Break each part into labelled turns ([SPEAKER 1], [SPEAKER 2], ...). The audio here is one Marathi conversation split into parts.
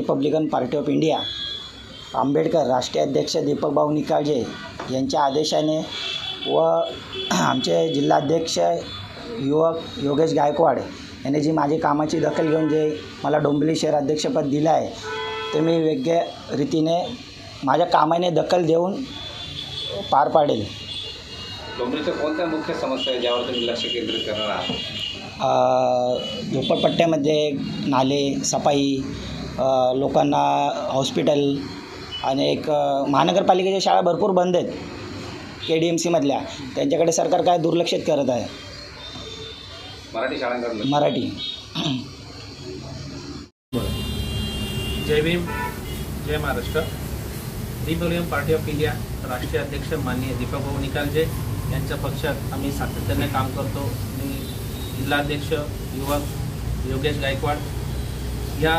[SPEAKER 1] Republican party of India Ambedkar राष्ट्रीय अध्यक्ष दीपक भाऊ निकाळजे यांच्या आदेशाने व आमचे जिल्हाध्यक्ष युवक योगेश गायकवाड यांनी जी माझी कामाची दखल घेऊन जे मला डोंबिवली शहर अध्यक्षपद दिलं आहे ते मी वेगळ्या रीतीने माझ्या कामाने दखल देऊन पार पाडेल।
[SPEAKER 2] डोंबिवलीच्या कोणत्या मुख्य समस्या आहे ज्यावर तुम्ही लक्ष केंद्रित करणार आहात?
[SPEAKER 1] झोपडपट्ट्यामध्ये नाले, सफाई, लोकांना हॉस्पिटल आणि एक महानगरपालिकेच्या शाळा भरपूर बंद आहेत KDMCमधल्या, त्यांच्याकडे सरकार काय दुर्लक्षित करत आहे।
[SPEAKER 2] मराठी शाळांकडे
[SPEAKER 1] मराठी।
[SPEAKER 3] जय भीम, जय Maharashtra. Republican party of India राष्ट्रीय अध्यक्ष माननीय दीपक भाऊ निकाळजे यांच्या पक्षात आम्ही सातत्याने काम करतो। आणि जिल्हाध्यक्ष युवक योगेश गायकवाड या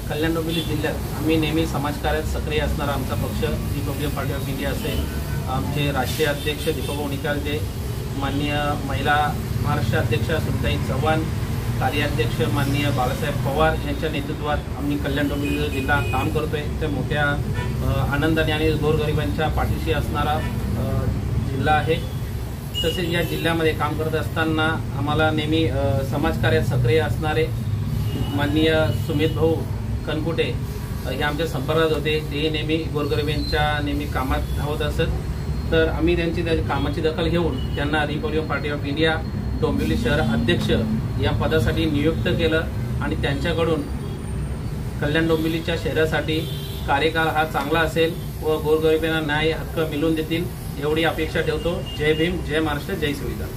[SPEAKER 3] कल्याण डोंबिवली जिल्ह्यात आम्ही नेहमी समाजकार्यात सक्रिय असणारा आमचा पक्ष रिपब्लिकन पार्टी ऑफ इंडिया असेल। आमचे राष्ट्रीय अध्यक्ष दीपक भाऊ निकाळजे, माननीय महिला महाराष्ट्र अध्यक्ष सुनीताई चव्हाण, कार्याध्यक्ष माननीय बाळासाहेब पवार यांच्या नेतृत्वात आम्ही कल्याण डोंबिवली जिल्हा काम करतोय। त्या मोठ्या आनंदाने आणि गोरगरिबांच्या पाठीशी असणारा जिल्हा आहे। तसेच या जिल्ह्यामध्ये काम करत असताना आम्हाला नेहमी समाजकार्यात सक्रिय असणारे माननीय सुमित भाऊ कनकुटे हे आमच्या संपर्कात होते। ते नेहमी गोरगरिबांच्या नेहमी कामात धावत असत। तर आम्ही त्यांची कामाची दखल घेऊन त्यांना Republican party of India Dombivli शहर अध्यक्ष या पदासाठी नियुक्त केलं आणि त्यांच्याकडून कल्याण डोंबिवलीच्या शहरासाठी कार्यकाळ हा चांगला असेल व गोरगरिबांना न्याय हक्क मिळवून देतील एवढी अपेक्षा ठेवतो। जय भीम, जय महाराष्ट्र, जय संविधान।